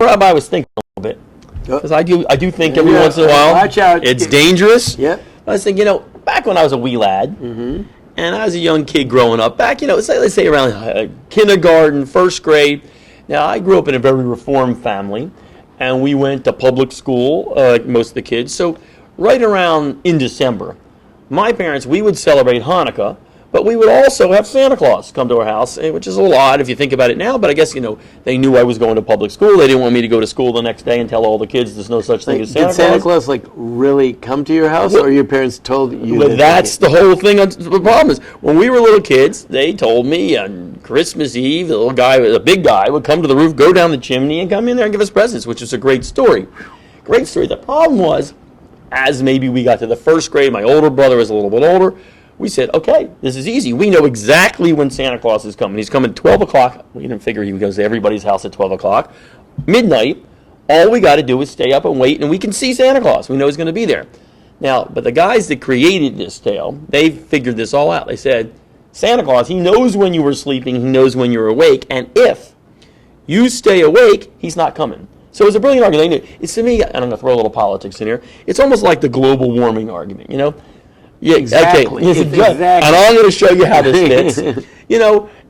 Rabbi, I was thinking a little bit, because I do think every once in a while, watch out. It's dangerous. Yep. I was thinking, back when I was a wee lad, and I was a young kid growing up, back, let's say around kindergarten, first grade. Now, I grew up in a very reformed family, and we went to public school, like most of the kids. So right around in December, my parents, we would celebrate Hanukkah, but we would also have Santa Claus come to our house, which is a little odd if you think about it now, but I guess, they knew I was going to public school. They didn't want me to go to school the next day and tell all the kids there's no such thing as Santa Claus. Did Santa Claus, really come to your house, or your parents told you? Well, that's the whole thing. The problem is, when we were little kids, they told me on Christmas Eve, the little guy, the big guy, would come to the roof, go down the chimney, and come in there and give us presents, which is a great story. Great story. The problem was, as maybe we got to the first grade, my older brother was a little bit older, we said, okay, this is easy. We know exactly when Santa Claus is coming. He's coming at 12 o'clock. We didn't figure he goes to everybody's house at 12 o'clock. Midnight, all we got to do is stay up and wait, and we can see Santa Claus. We know he's going to be there. Now, but the guys that created this tale, they figured this all out. They said, Santa Claus, he knows when you were sleeping, he knows when you're awake, and if you stay awake, he's not coming. So it was a brilliant argument. They knew. It's, to me, I'm going to throw a little politics in here, it's almost like the global warming argument, Yeah, exactly. Okay. Exactly. And I'm going to show you how this fits.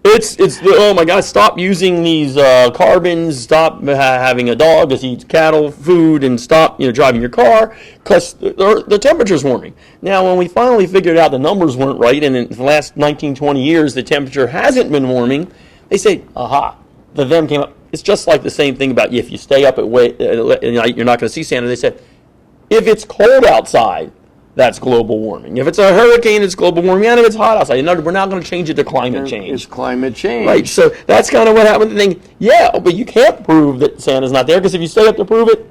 It's oh my God, stop using these carbons, stop having a dog that eats cattle food, and stop driving your car because the temperature's warming. Now, when we finally figured out the numbers weren't right, and in the last 19, 20 years the temperature hasn't been warming, they say, aha, the them came up. It's just like the same thing about if you stay up at night, you're not going to see Santa. They said, if it's cold outside, that's global warming. If it's a hurricane, it's global warming. And if it's hot outside, we're not going to change it to climate change. It's climate change. Right, so that's kind of what happened. To think, yeah, but you can't prove that Santa's not there, because if you stay up to prove it,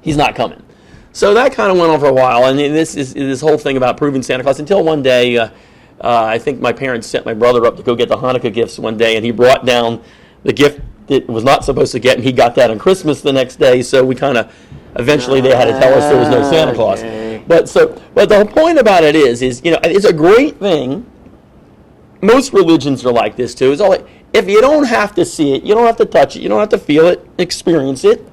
he's not coming. So that kind of went on for a while, and this whole thing about proving Santa Claus, until one day, I think my parents sent my brother up to go get the Hanukkah gifts one day, and he brought down the gift that was not supposed to get, and he got that on Christmas the next day, so we kind of, eventually they had to tell us there was no Santa Claus. But the whole point about it is it's a great thing. Most religions are like this too. It's all if you don't have to see it, you don't have to touch it, you don't have to feel it, experience it.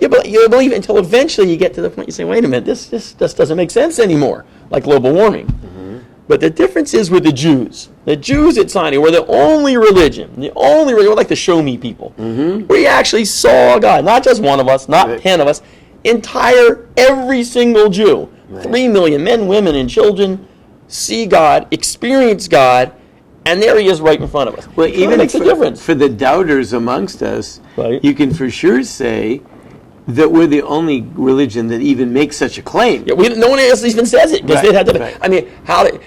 You believe it until eventually you get to the point you say, wait a minute, this just doesn't make sense anymore, like global warming. Mm-hmm. But the difference is with the Jews. The Jews at Sinai were the only religion, we're like the show me people. Mm-hmm. We actually saw God, not just one of us, not 10 of us, every single Jew. Right. 3 million men, women, and children see God, experience God, and there he is right in front of us. Well, even makes a difference. For the doubters amongst us, right, you can for sure say that we're the only religion that even makes such a claim. Yeah, no one else even says it, because they had to. Right. I mean,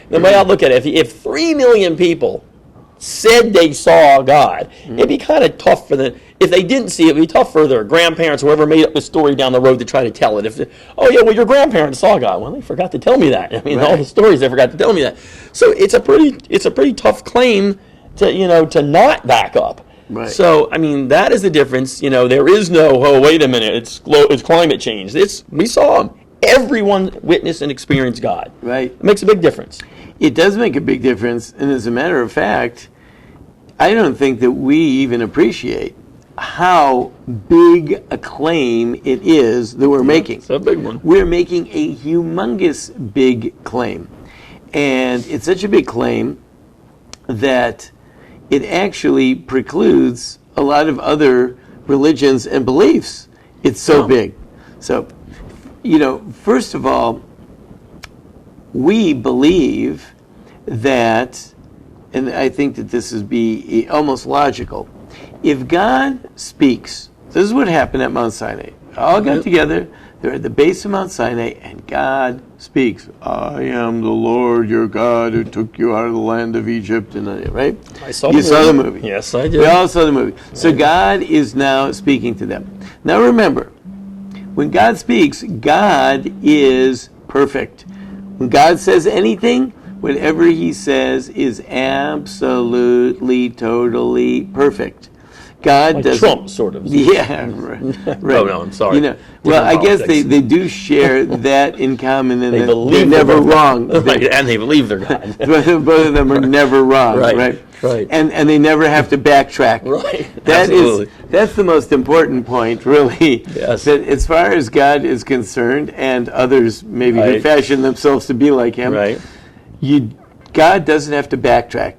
the way I look at it, if 3 million people said they saw God, it'd be kind of tough for them. If they didn't see it, it'd be tough for their grandparents, whoever made up the story down the road, to try to tell it. Your grandparents saw God. Well, they forgot to tell me that. I mean, all the stories, they forgot to tell me that. So it's a pretty tough claim to not back up. Right. So I mean, that is the difference. There is no, wait a minute, it's climate change. We saw him. Everyone witnessed and experienced God. Right. It makes a big difference. It does make a big difference, and as a matter of fact, I don't think that we even appreciate how big a claim it is that we're making. It's a big one. We're making a humongous big claim. And it's such a big claim that it actually precludes a lot of other religions and beliefs. It's so big. So, first of all, we believe that, and I think that this would be almost logical, if God speaks, this is what happened at Mount Sinai. All got together, they're at the base of Mount Sinai, and God speaks. I am the Lord your God who took you out of the land of Egypt. And right? I saw you saw the movie. Yes, I did. We all saw the movie. So God is now speaking to them. Now remember, when God speaks, God is perfect. When God says anything, whatever he says is absolutely, totally perfect. God Like doesn't. Trump, sort of. Yeah, right. Oh, no, I'm sorry. Well, I guess politics. they do share that in common, and They that believe they're never they're wrong. right, and they believe they're God. Both of them are never wrong, Right. And they never have to backtrack. Right. Absolutely. That's the most important point, really. Yes. That as far as God is concerned, and others maybe who Right. fashion themselves to be like Him, Right. God doesn't have to backtrack.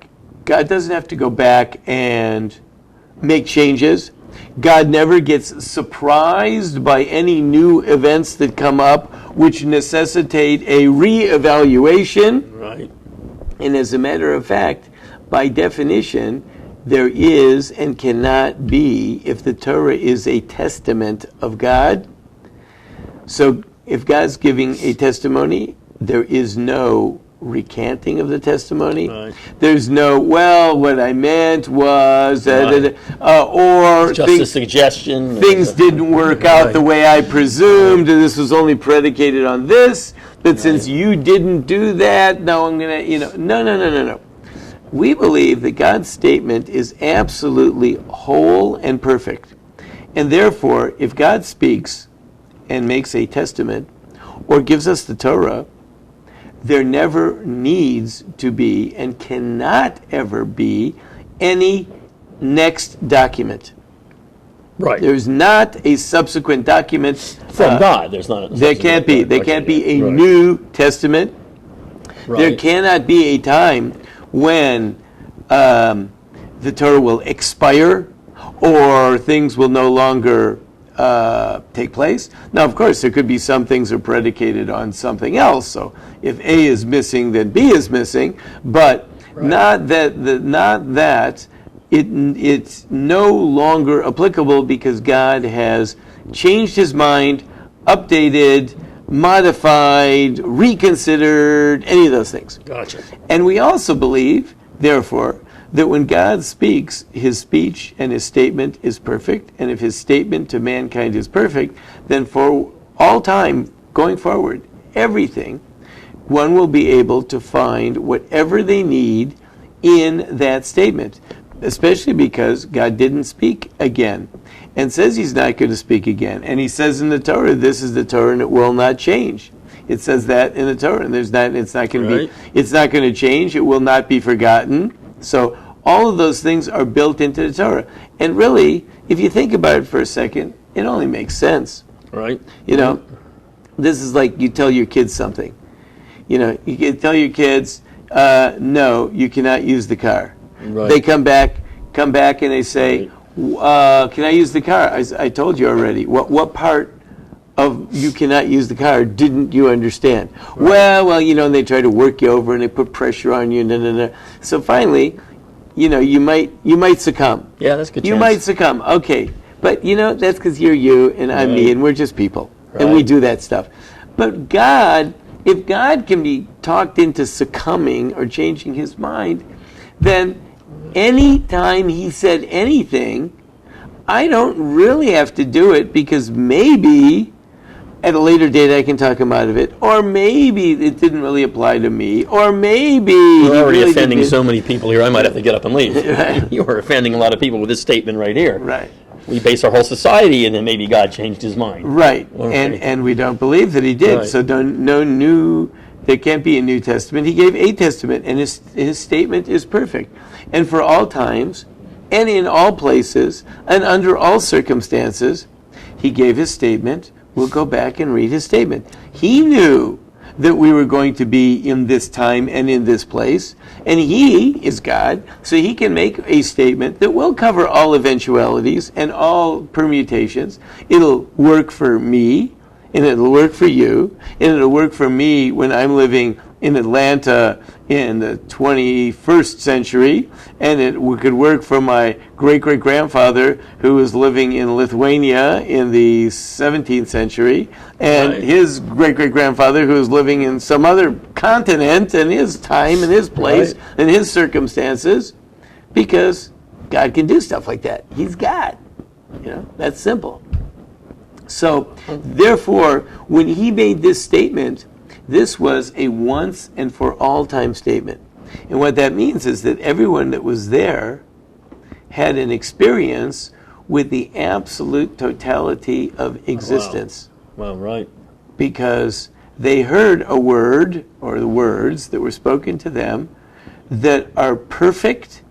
God doesn't have to go back and make changes. God never gets surprised by any new events that come up which necessitate a reevaluation. Right. And as a matter of fact, by definition, there is and cannot be, if the Torah is a testament of God. So if God's giving a testimony, there is no recanting of the testimony. Right. There's no, well, what I meant was, Right. or Just a suggestion. things didn't work out the way I presumed, and this was only predicated on this, but since you didn't do that, now I'm going to, no. We believe that God's statement is absolutely whole and perfect. And therefore, if God speaks and makes a testament or gives us the Torah, there never needs to be and cannot ever be any next document. Right. There's not a subsequent document From God. There's not. There can't be. There can't be a Right. New Testament. Right. There cannot be a time when the Torah will expire or things will no longer take place. Now, of course, there could be some things that are predicated on something else. So if A is missing, then B is missing. But not that it's no longer applicable because God has changed His mind, updated, modified, reconsidered, any of those things. Gotcha. And we also believe, therefore, that when God speaks, His speech and His statement is perfect. And if His statement to mankind is perfect, then for all time going forward, everything, one will be able to find whatever they need in that statement, especially because God didn't speak again and says He's not going to speak again. And He says in the Torah, this is the Torah and it will not change. It says that in the Torah, and it's not going to be, it's not going to change. It will not be forgotten. So all of those things are built into the Torah. And really, if you think about it for a second, it only makes sense. Right. This is like you tell your kids something. You can tell your kids, no, you cannot use the car. Right. They come back and they say, can I use the car? I told you already. What part of you cannot use the car didn't you understand? Right. Well, and they try to work you over and they put pressure on you. So finally, you might succumb. Yeah, that's a good. You might succumb. Okay, but that's because you're you and I'm me and we're just people and we do that stuff. But God, if God can be talked into succumbing or changing His mind, then any time He said anything, I don't really have to do it because maybe at a later date I can talk Him out of it, or maybe it didn't really apply to me, or maybe you're already really offending so many people here. I might have to get up and leave. Right. You are offending a lot of people with this statement right here. Right. We base our whole society, and then maybe God changed His mind. Right. Okay. And we don't believe that He did. Right. So there can't be a New Testament. He gave a testament, and his statement is perfect. And for all times, and in all places, and under all circumstances, He gave His statement. We'll go back and read His statement. He knew that we were going to be in this time and in this place, and He is God, so He can make a statement that will cover all eventualities and all permutations. It'll work for me, and it'll work for you, and it'll work for me when I'm living in Atlanta in the 21st century, and it could work for my great-great-grandfather who was living in Lithuania in the 17th century, and his great-great-grandfather who was living in some other continent and his time and his place and his circumstances, because God can do stuff like that. He's God. That's simple. So, therefore, when He made this statement, this was a once and for all time statement. And what that means is that everyone that was there had an experience with the absolute totality of existence. Wow, right. Because they heard a word, or the words that were spoken to them, that are perfect,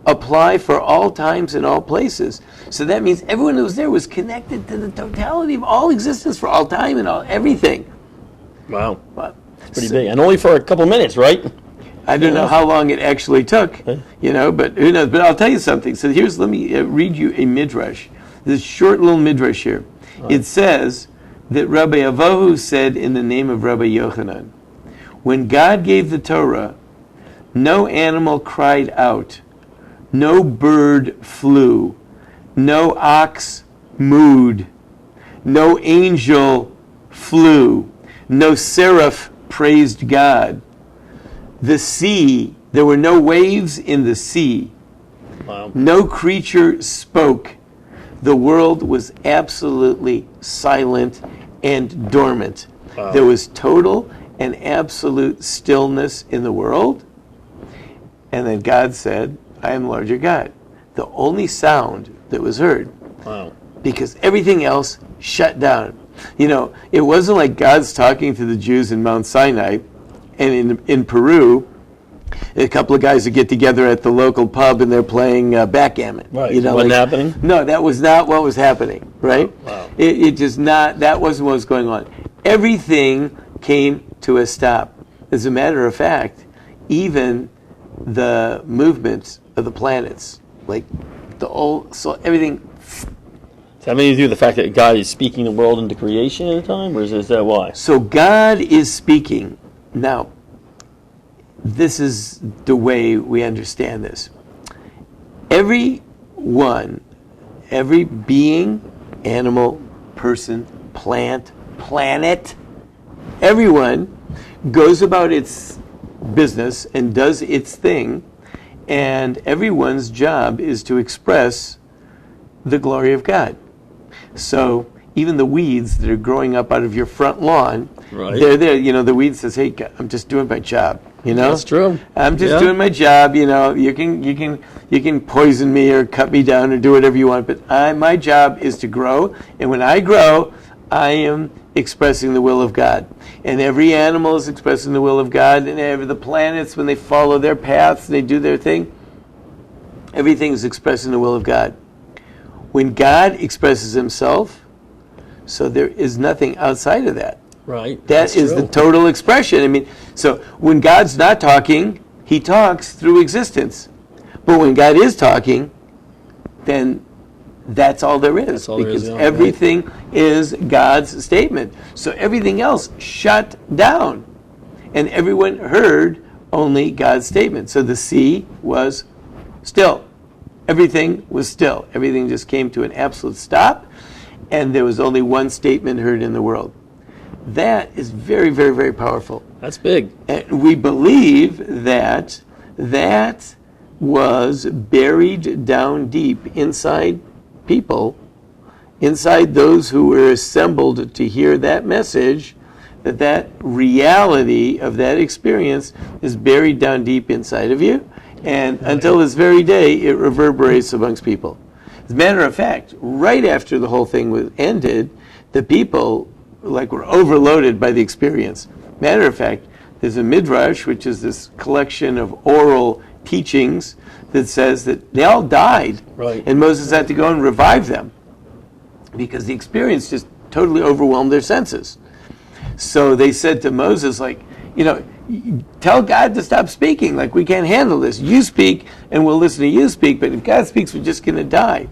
apply for all times and all places. So that means everyone who was there was connected to the totality of all existence for all time and all everything. Wow. But, it's pretty big. And only for a couple minutes, right? I don't know how long it actually took, but who knows? But I'll tell you something. So let me read you a midrash. This short little midrash here. Right. It says that Rabbi Avohu said in the name of Rabbi Yochanan, when God gave the Torah, no animal cried out, no bird flew, no ox mooed, no angel flew, no seraph praised God. The sea, there were no waves in the sea. Wow. No creature spoke. The world was absolutely silent and dormant. Wow. There was total and absolute stillness in the world. And then God said, I am the Lord your God. The only sound that was heard. Wow. Because everything else shut down. It wasn't like God's talking to the Jews in Mount Sinai, and in Peru, a couple of guys would get together at the local pub and they're playing backgammon. Right. Wasn't happening? No, that was not what was happening, right? Wow. It just not, that wasn't what was going on. Everything came to a stop. As a matter of fact, even the movements of the planets, like so everything. Does that have anything to do with the fact that God is speaking the world into creation at a time, or is that why? So God is speaking. Now, this is the way we understand this. Every being, animal, person, plant, planet, everyone goes about its business and does its thing, and everyone's job is to express the glory of God. So even the weeds that are growing up out of your front lawn, right. They're there. The weed says, "Hey, God, I'm just doing my job." That's true. I'm just doing my job. You can poison me or cut me down or do whatever you want, but my job is to grow, and when I grow, I am expressing the will of God. And every animal is expressing the will of God, and the planets, when they follow their paths, they do their thing. Everything is expressing the will of God. When God expresses himself, so there is nothing outside of that. Right. That is the total expression. So when God's not talking, he talks through existence. But when God is talking, then that's all there is. That's all because there is, everything is God's statement. So everything else shut down. And everyone heard only God's statement. So the sea was still. Everything was still. Everything just came to an absolute stop. And there was only one statement heard in the world. That is very, very, very powerful. That's big. And we believe that was buried down deep inside people, inside those who were assembled to hear that message, that reality of that experience is buried down deep inside of you. And until this very day, it reverberates amongst people. As a matter of fact, right after the whole thing was ended, the people were overloaded by the experience. Matter of fact, there's a midrash, which is this collection of oral teachings that says that they all died, right. And Moses had to go and revive them because the experience just totally overwhelmed their senses. So they said to Moses, tell God to stop speaking. We can't handle this. You speak, and we'll listen to you speak. But if God speaks, we're just going to die.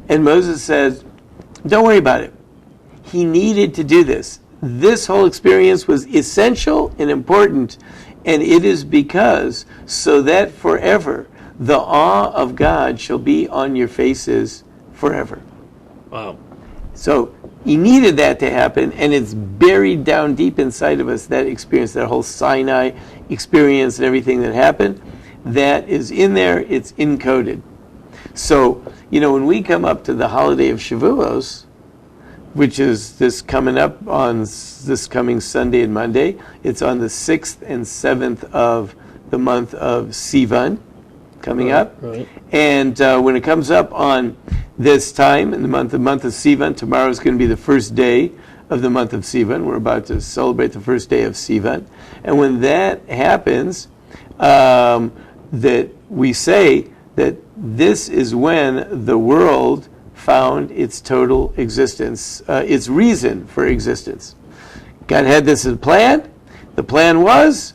And Moses says, don't worry about it. He needed to do this. This whole experience was essential and important, and it is because so that forever the awe of God shall be on your faces forever. Wow. So he needed that to happen, and it's buried down deep inside of us, that experience, that whole Sinai experience and everything that happened, that is in there, it's encoded. So, when we come up to the holiday of Shavuos, which is this coming up on this coming Sunday and Monday. It's on the 6th and 7th of the month of Sivan. coming up. Right. And when it comes up on this time, in the month of Sivan, tomorrow is going to be the first day of the month of Sivan. We're about to celebrate the first day of Sivan. And when that happens, that we say that this is when the world found its total existence, its reason for existence. God had this as a plan. The plan was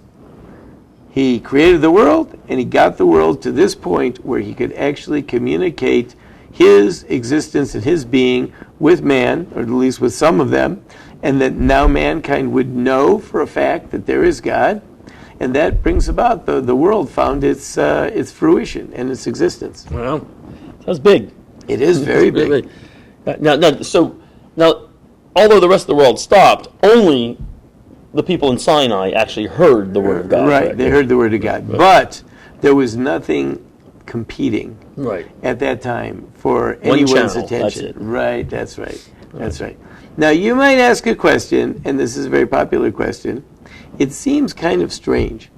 He created the world, and He got the world to this point where He could actually communicate His existence and His being with man, or at least with some of them, and that now mankind would know for a fact that there is God, and that brings about the world found its fruition and its existence. Well, that's big. It is very big. Now, although the rest of the world stopped, only the people in Sinai actually heard the word of God. Right, correct? they heard the word of God. Right. But there was nothing competing Right. at that time for One anyone's channel, attention. that's it. Right, that's right. That's right. Now, you might ask a question, and this is a very popular question. It seems kind of strange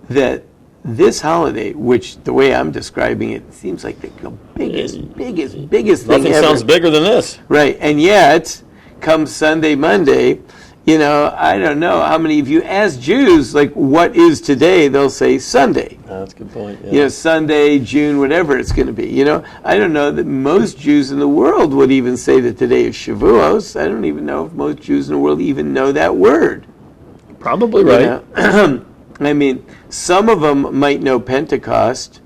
that this holiday, which the way I'm describing it, seems like the biggest thing Nothing ever. sounds bigger than this. Right, and yet, come Sunday, Monday, I don't know how many of you ask Jews, like, what is today? They'll say Sunday. Oh, that's a good point. Yeah. Sunday, June, whatever it's going to be. I don't know that most Jews in the world would even say that today is Shavuos. I don't even know if most Jews in the world even know that word. Probably right. I mean, some of them might know Pentecost,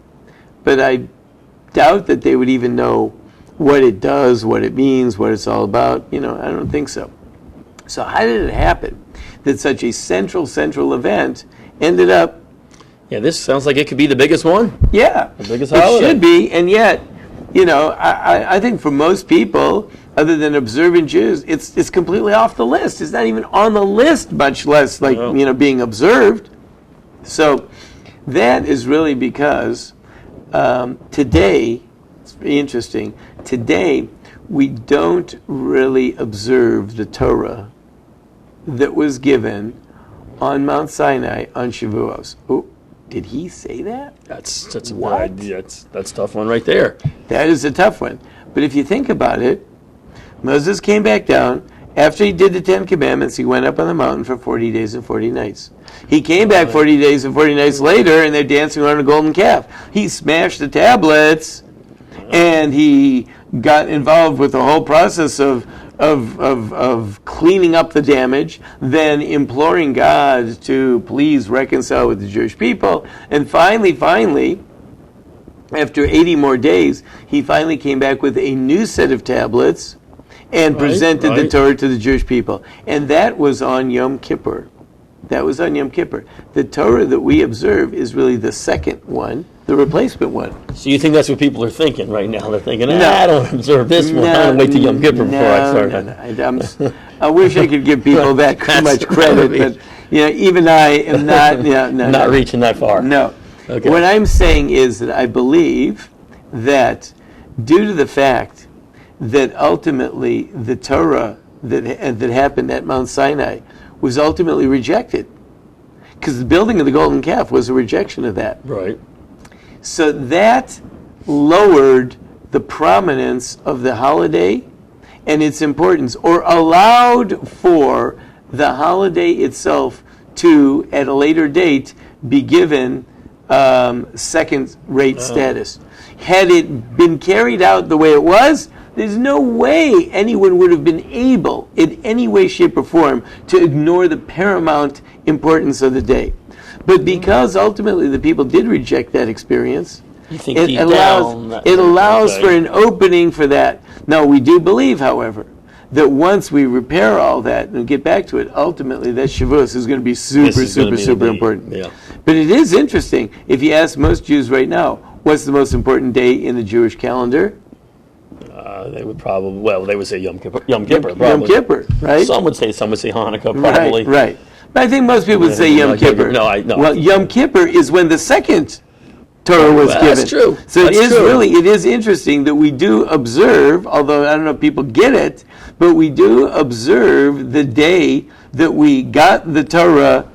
but I doubt that they would even know what it does, what it means, what it's all about. I don't think so. So how did it happen that such a central event ended up? Yeah, this sounds like it could be the biggest one. Yeah, The biggest it holiday. should be, and yet, I think for most people, other than observant Jews, it's completely off the list. It's not even on the list, much less being observed. So that is really because today, it's very interesting. Today, we don't really observe the Torah that was given on Mount Sinai on Shavuos. Oh, did he say that? That's a What? that's a tough one right there. That is a tough one. But if you think about it, Moses came back down. After he did the 10 Commandments, he went up on the mountain for 40 days and 40 nights. He came back 40 days and 40 nights later, and they're dancing around a golden calf. He smashed the tablets, and he got involved with the whole process of cleaning up the damage, then imploring God to please reconcile with the Jewish people. And finally, after 80 more days, he finally came back with a new set of tablets and presented the Torah to the Jewish people. And that was on Yom Kippur. The Torah that we observe is really the second one, the replacement one. So you think that's what people are thinking right now? They're thinking, I don't observe this one. I'm going to wait till Yom Kippur before I start. No. I wish I could give people that much credit, but even I am not. Not reaching that far. No. Okay. What I'm saying is that I believe that due to the fact that ultimately the Torah that happened at Mount Sinai was ultimately rejected, because the building of the golden calf was a rejection of that. Right. So that lowered the prominence of the holiday and its importance, or allowed for the holiday itself to, at a later date, be given second-rate status. Had it been carried out the way it was, there's no way anyone would have been able, in any way, shape, or form, to ignore the paramount importance of the day. But because ultimately the people did reject that experience, it allows for an opening for that. Now, we do believe, however, that once we repair all that and get back to it, ultimately that Shavuos is going to be super important. Yeah. But it is interesting. If you ask most Jews right now, what's the most important day in the Jewish calendar? They would probably, they would say Yom Kippur. Yom Kippur, probably. Yom Kippur, right? Some would say Hanukkah, probably. Right. But I think most people would say Yom Kippur. No. Well, Yom Kippur is when the second Torah was given. That's true. So it is interesting that we do observe, although I don't know if people get it, but we do observe the day that we got the Torah,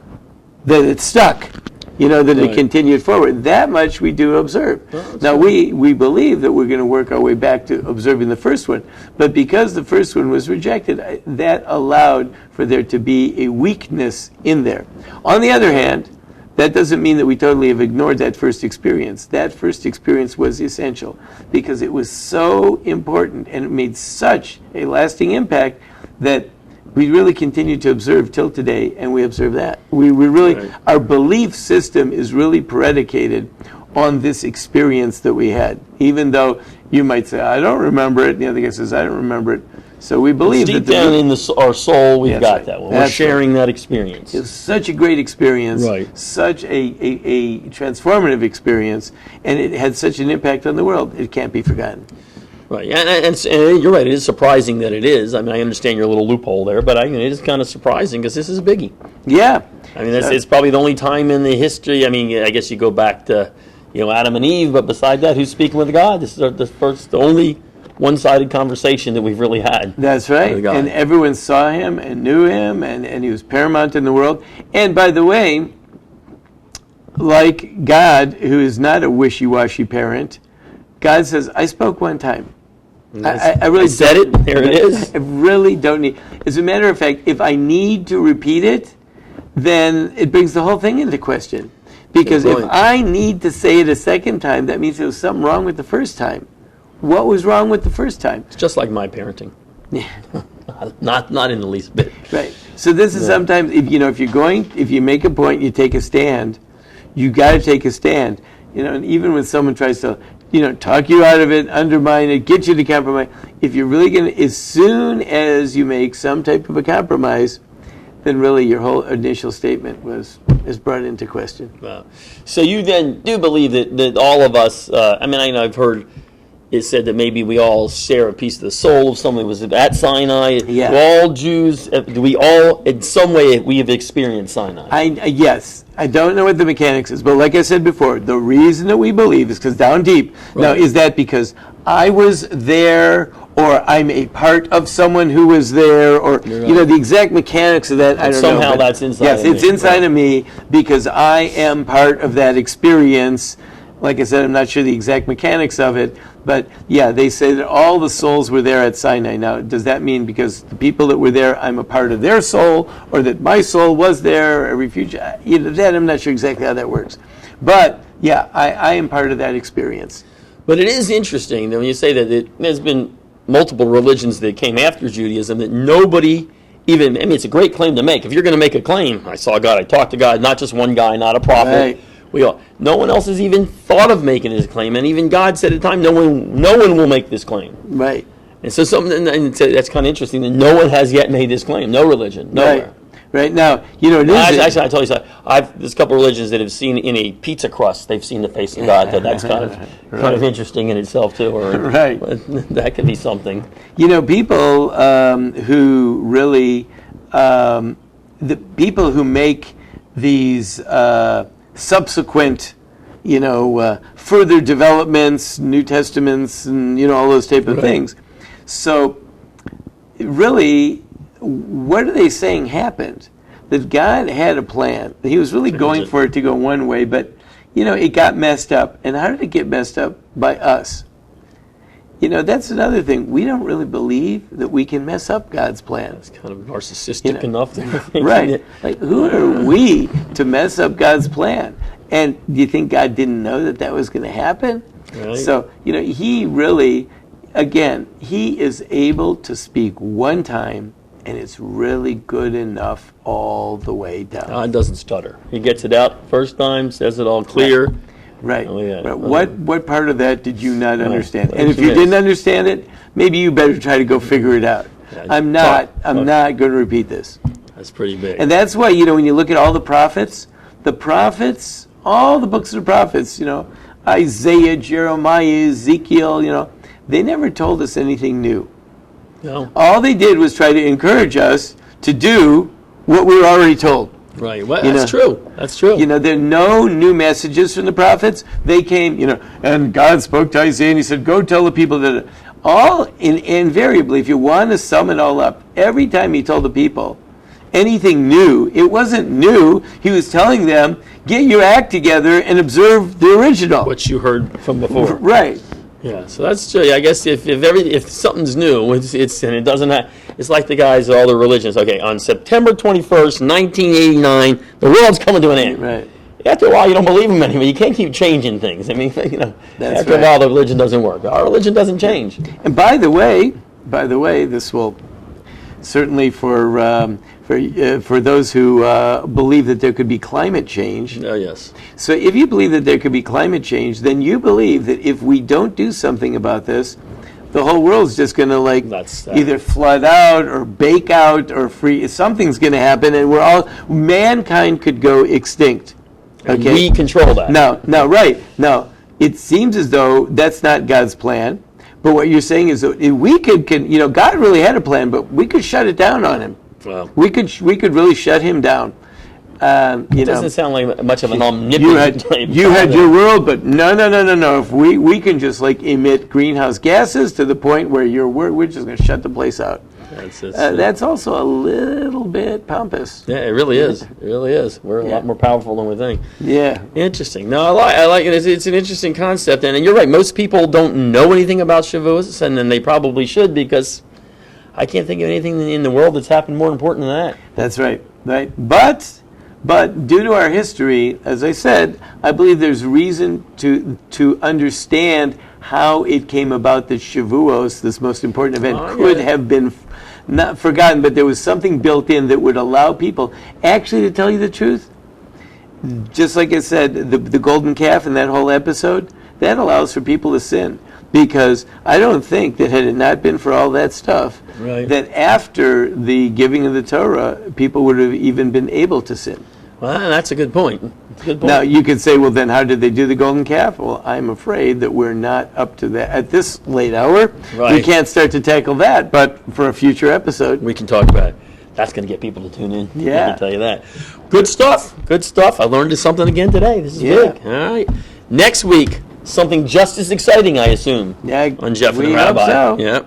that it stuck. that Right. it continued forward. That much we do observe. Now, we believe that we're going to work our way back to observing the first one, but because the first one was rejected, that allowed for there to be a weakness in there. On the other hand, that doesn't mean that we totally have ignored that first experience. That first experience was essential because it was so important and it made such a lasting impact that we really continue to observe till today, and we observe that. We really, Right. Our belief system is really predicated on this experience that we had. Even though you might say, I don't remember it, and the other guy says, I don't remember it. So we believe Deep that down in our soul, we've That's got right. that one. That's We're sharing that experience. it's such a great experience, Right. such a transformative experience, and it had such an impact on the world. It can't be forgotten. Right, and you're right. It is surprising that it is. I mean, I understand your little loophole there, but it is kind of surprising because this is a biggie. Yeah. I mean, it's probably the only time in the history. I mean, I guess you go back to Adam and Eve, but beside that, who's speaking with God? This is the only one-sided conversation that we've really had. That's right. with God. And everyone saw him and knew him, and he was paramount in the world. And by the way, like God, who is not a wishy-washy parent, God says, I spoke one time. I really said it. There it is. I really don't need. As a matter of fact, if I need to repeat it, then it brings the whole thing into question. Because if Brilliant. I need to say it a second time, that means there was something wrong with the first time. What was wrong with the first time? It's just like my parenting. Not in the least bit. Right. So this is sometimes if you make a point, you take a stand. You got to take a stand. And even when someone tries to talk you out of it, undermine it, get you to compromise, if you're really going to, as soon as you make some type of a compromise, then really your whole initial statement is brought into question. Wow. So you then do believe that all of us, I know I've heard it said that maybe we all share a piece of the soul of someone who was at Sinai. Yeah. Do all Jews, do we all, in some way, we have experienced Sinai? Yes, I don't know what the mechanics is, but like I said before, the reason that we believe is because down deep. Now, Right. is that because I was there, or I'm a part of someone who was there, or You're right. the exact mechanics of that? I don't know. Somehow but that's inside Yes, of it's me. inside Right. of me because I am part of that experience. Like I said, I'm not sure the exact mechanics of it, but yeah, they say that all the souls were there at Sinai. Now, does that mean because the people that were there, I'm a part of their soul, or that my soul was there, a refuge? That I'm not sure exactly how that works. But yeah, I am part of that experience. But it is interesting that when you say that there's been multiple religions that came after Judaism that nobody even, it's a great claim to make. If you're going to make a claim, I saw God, I talked to God, not just one guy, not a prophet. Right. No one else has even thought of making this claim, and even God said at the time, no one will make this claim. Right. And so that's kind of interesting that no one has yet made this claim. No religion, nowhere. Right. Now, it is. Actually, I told you so. There's a couple of religions that have seen in a pizza crust, they've seen the face of God. That's kind of interesting in itself too. Or Right. that could be something. People who really, the people who make these subsequent, further developments, New Testaments, and all those type of things. So, really, what are they saying happened? That God had a plan. That He was really going for it to go one way, but it got messed up. And how did it get messed up? By us. That's another thing. We don't really believe that we can mess up God's plan. It's kind of narcissistic enough. Right. Like, who are we to mess up God's plan? And do you think God didn't know that was going to happen? Right. So, He really, again, He is able to speak one time, and it's really good enough all the way down. God doesn't stutter. He gets it out first time, says it all clear. Right. Oh, yeah. Right. What part of that did you not understand? What And did if you you miss? didn't understand it, maybe you better try to go figure it out. Yeah, I'm not talk. going to repeat this. That's pretty big. And that's why, when you look at all the prophets, all the books of the prophets, Isaiah, Jeremiah, Ezekiel, they never told us anything new. No. All they did was try to encourage us to do what we were already told. Right. Well, that's true. That's true. There are no new messages from the prophets. They came, and God spoke to Isaiah and He said, go tell the people that invariably, if you want to sum it all up, every time He told the people, anything new. It wasn't new. He was telling them, get your act together and observe the original. What you heard from before. Right. Yeah, so that's true. I guess if something's new, it's and it doesn't have, it's like the guys all the religions. Okay, on September 21st, 1989, the world's coming to an end. Right. After a while, you don't believe them anymore. You can't keep changing things. I mean, That's after a while, the religion doesn't work. Our religion doesn't change. And by the way, this will certainly for those who believe that there could be climate change. Oh, yes. So if you believe that there could be climate change, then you believe that if we don't do something about this, the whole world's just going to either flood out or bake out or freeze. Something's going to happen, and mankind could go extinct. Okay, we control that. No, right. No, it seems as though that's not God's plan. But what you're saying is that if we could, God really had a plan, but we could shut it down on him. Well, we could really shut him down. It doesn't sound like much of an omnipotent. You had your world, but no. If we can just emit greenhouse gases to the point where we're just going to shut the place out. That's also a little bit pompous. Yeah, it really is. It really is. We're a lot more powerful than we think. Yeah. Interesting. No, I like it. It's an interesting concept, and you're right. Most people don't know anything about Shavuos, and then they probably should, because I can't think of anything in the world that's happened more important than that. That's right. Right. But due to our history, as I said, I believe there's reason to understand how it came about that Shavuos, this most important event, could have been not forgotten, but there was something built in that would allow people, actually, to tell you the truth, just like I said, the golden calf in that whole episode, that allows for people to sin. Because I don't think that had it not been for all that stuff, that after the giving of the Torah, people would have even been able to sin. Well, that's a good point. Now, you could say, well, then how did they do the golden calf? Well, I'm afraid that we're not up to that. At this late hour, we can't start to tackle that, but for a future episode. We can talk about it. That's going to get people to tune in. Yeah. I can tell you that. Good stuff. Good stuff. I learned something again today. This is big. All right. Next week, something just as exciting, I assume, on Jeff and Rabbi. Hope so. Yeah.